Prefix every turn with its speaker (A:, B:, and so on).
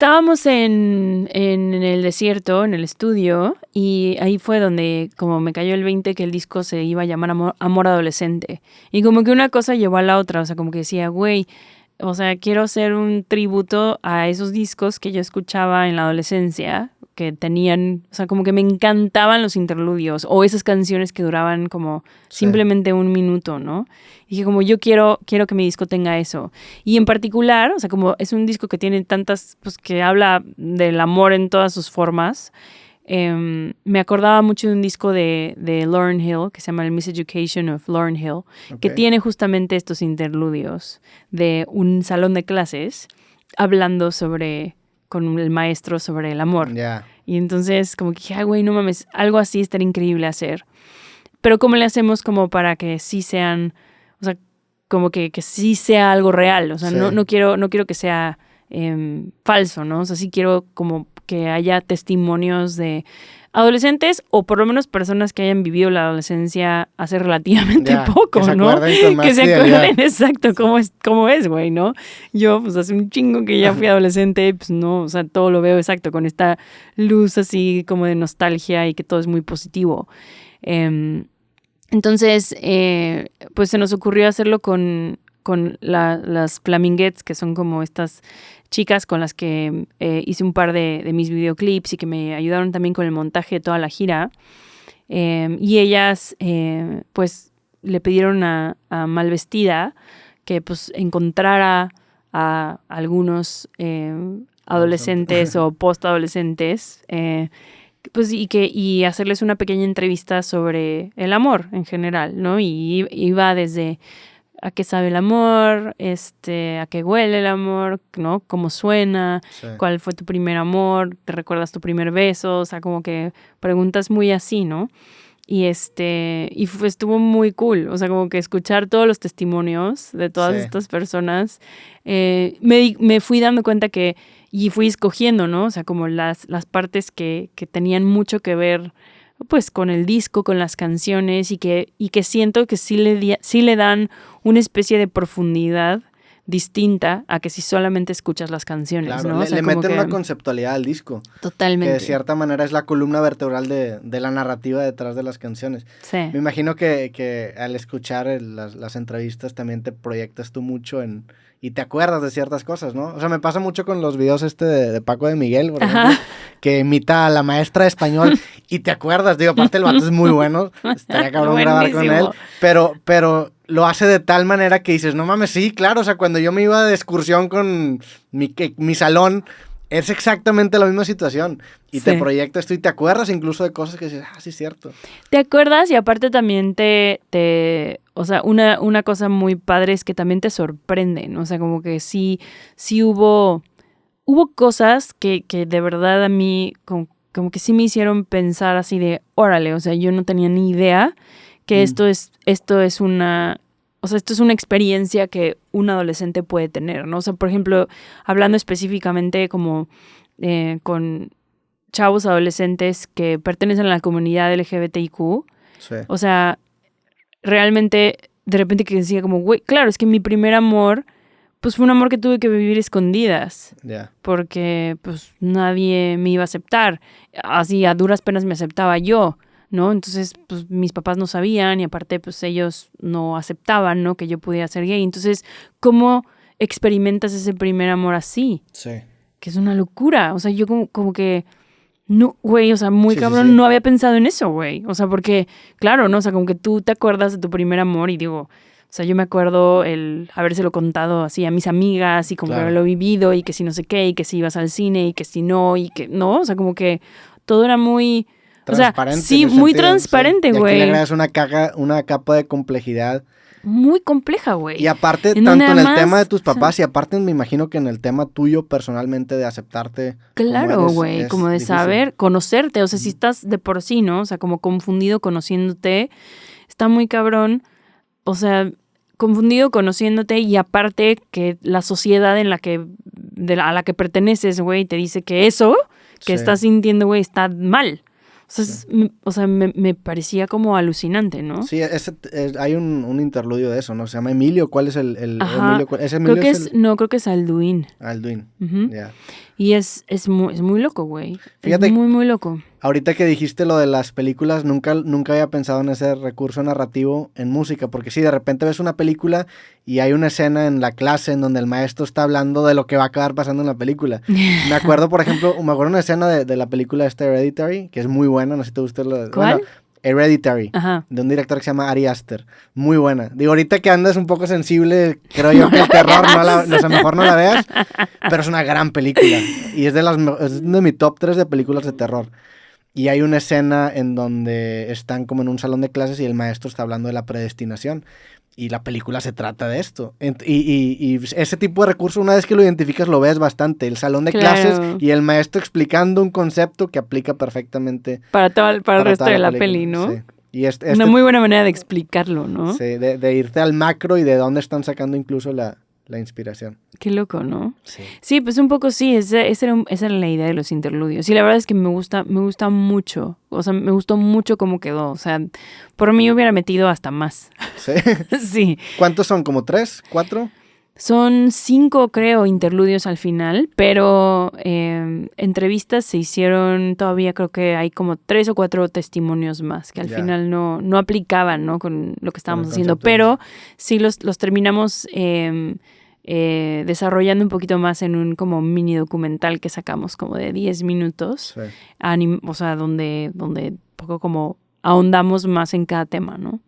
A: Estábamos en el desierto, en el estudio, y ahí fue donde como me cayó el 20 que el disco se iba a llamar Amor Adolescente. Y como que una cosa llevó a la otra, o sea, como que decía, güey, o sea, quiero hacer un tributo a esos discos que yo escuchaba en la adolescencia, que tenían, o sea, como que me encantaban los interludios o esas canciones que duraban como simplemente un minuto, ¿no? Y dije como yo quiero que mi disco tenga eso. Y en particular, o sea, como es un disco que tiene tantas, pues que habla del amor en todas sus formas, me acordaba mucho de un disco de Lauryn Hill que se llama El Miseducation of Lauryn Hill, que tiene justamente estos interludios de un salón de clases hablando con el maestro sobre el amor. Y entonces como que dije, ay, güey, no mames, algo así estaría increíble hacer. Pero ¿cómo le hacemos como para que sí sean, o sea, como que sí sea algo real? O sea, no quiero que sea falso, ¿no? O sea, sí quiero como que haya testimonios de adolescentes o por lo menos personas que hayan vivido la adolescencia hace relativamente poco, ¿no? Que se acuerden exacto cómo es, güey, ¿no? Yo, pues hace un chingo que ya fui adolescente, pues no, o sea, todo lo veo exacto, con esta luz así como de nostalgia y que todo es muy positivo. Entonces, pues se nos ocurrió hacerlo con las Flaminguettes, que son como estas chicas con las que hice un par de mis videoclips y que me ayudaron también con el montaje de toda la gira. Y ellas, pues, le pidieron a Malvestida que, pues, encontrara a algunos adolescentes o postadolescentes, pues, y hacerles una pequeña entrevista sobre el amor en general, ¿no? Y iba desde a qué sabe el amor, a qué huele el amor, ¿no? Cómo suena, cuál fue tu primer amor, te recuerdas tu primer beso, o sea, como que preguntas muy así, ¿no? Y estuvo muy cool, o sea, como que escuchar todos los testimonios de todas estas personas, me fui dando cuenta y fui escogiendo, ¿no? O sea, como las partes que tenían mucho que ver, pues, con el disco, con las canciones, y que siento que sí le dan una especie de profundidad distinta a que si solamente escuchas las canciones,
B: claro,
A: ¿no? O sea,
B: le meten una conceptualidad al disco.
A: Totalmente.
B: Que de cierta manera es la columna vertebral de la narrativa detrás de las canciones.
A: Sí.
B: Me imagino que al escuchar las entrevistas también te proyectas tú mucho y te acuerdas de ciertas cosas, ¿no? O sea, me pasa mucho con los videos de Paco de Miguel, por ejemplo, que imita a la maestra de español y te acuerdas, digo, aparte el vato es muy bueno, estaría cabrón grabar con él, pero lo hace de tal manera que dices, no mames, sí, claro, o sea, cuando yo me iba de excursión con mi salón, es exactamente la misma situación. Y te proyectas tú y te acuerdas incluso de cosas que dices, sí, es cierto.
A: Te acuerdas y aparte también o sea, una cosa muy padre es que también te sorprenden. O sea, como que sí hubo cosas que de verdad a mí como que sí me hicieron pensar así de, órale, o sea, yo no tenía ni idea que esto es una... O sea, esto es una experiencia que un adolescente puede tener, ¿no? O sea, por ejemplo, hablando específicamente como con chavos adolescentes que pertenecen a la comunidad LGBTIQ. O sea, realmente, de repente que decía como, güey, claro, es que mi primer amor, pues fue un amor que tuve que vivir escondidas. Porque, pues, nadie me iba a aceptar. Así, a duras penas me aceptaba yo, ¿no? Entonces, pues, mis papás no sabían y aparte, pues, ellos no aceptaban, ¿no? Que yo pudiera ser gay. Entonces, ¿cómo experimentas ese primer amor así?
B: Sí.
A: Que es una locura. O sea, yo como que... No, güey, o sea, muy cabrón, no había pensado en eso, güey. O sea, porque, claro, ¿no? O sea, como que tú te acuerdas de tu primer amor y digo... O sea, yo me acuerdo el habérselo contado así a mis amigas y como que haberlo vivido y que si no sé qué y que si ibas al cine y que si no y que no. O sea, como que todo era muy...
B: transparente.
A: O sea, sí, muy transparente, güey.
B: Y aquí le agregas una capa de complejidad.
A: Muy compleja, güey.
B: Y aparte, tanto en el tema de tus papás y aparte me imagino que en el tema tuyo personalmente de aceptarte.
A: Claro, güey, como de difícil. Saber, conocerte. O sea, si estás de por sí, ¿no? O sea, como confundido conociéndote, está muy cabrón. O sea, confundido conociéndote y aparte que la sociedad a la que perteneces, güey, te dice que eso que estás sintiendo, güey, está mal. O sea, me parecía como alucinante, ¿no?
B: Sí, hay un interludio de eso, ¿no? Se llama Emilio. ¿Cuál es el
A: Ajá.
B: Emilio? ¿Ese Emilio
A: Creo que es, no, creo que es Alduin.
B: Alduin,
A: Ujú.
B: ya.
A: Y es muy loco, güey.
B: Fíjate,
A: es muy loco.
B: Ahorita que dijiste lo de las películas, nunca había pensado en ese recurso narrativo en música, porque sí, de repente ves una película y hay una escena en la clase en donde el maestro está hablando de lo que va a acabar pasando en la película. Me acuerdo, por ejemplo, una escena de la película Hereditary, que es muy buena, no sé si te gusta.
A: ¿Cuál?
B: Bueno, Hereditary,
A: Ajá.
B: de un director que se llama Ari Aster. Muy buena. Digo, ahorita que andas un poco sensible, creo yo que el terror o sea, mejor no la veas, pero es una gran película. Y es de mi top 3 de películas de terror. Y hay una escena en donde están como en un salón de clases y el maestro está hablando de la predestinación. Y la película se trata de esto. Y ese tipo de recurso, una vez que lo identificas, lo ves bastante. El salón de clases y el maestro explicando un concepto que aplica perfectamente
A: para el resto de la peli, ¿no?
B: Sí. Y
A: una muy buena manera de explicarlo, ¿no?
B: Sí, de irte al macro y de dónde están sacando incluso la inspiración.
A: Qué loco, ¿no?
B: Sí.
A: Sí, pues un poco sí, esa era la idea de los interludios. Y la verdad es que me gusta mucho. O sea, me gustó mucho cómo quedó. O sea, por mí hubiera metido hasta más.
B: ¿Sí?
A: Sí.
B: ¿Cuántos son? ¿Como 3? ¿4?
A: Son 5, creo, interludios al final, pero entrevistas se hicieron, todavía creo que hay como 3 o 4 testimonios más que al final no aplicaban, ¿no? Con lo que estábamos haciendo, pero sí los terminamos desarrollando un poquito más en un como mini documental que sacamos como de 10 minutos,
B: Sí.
A: o sea, donde poco como ahondamos más en cada tema, ¿no?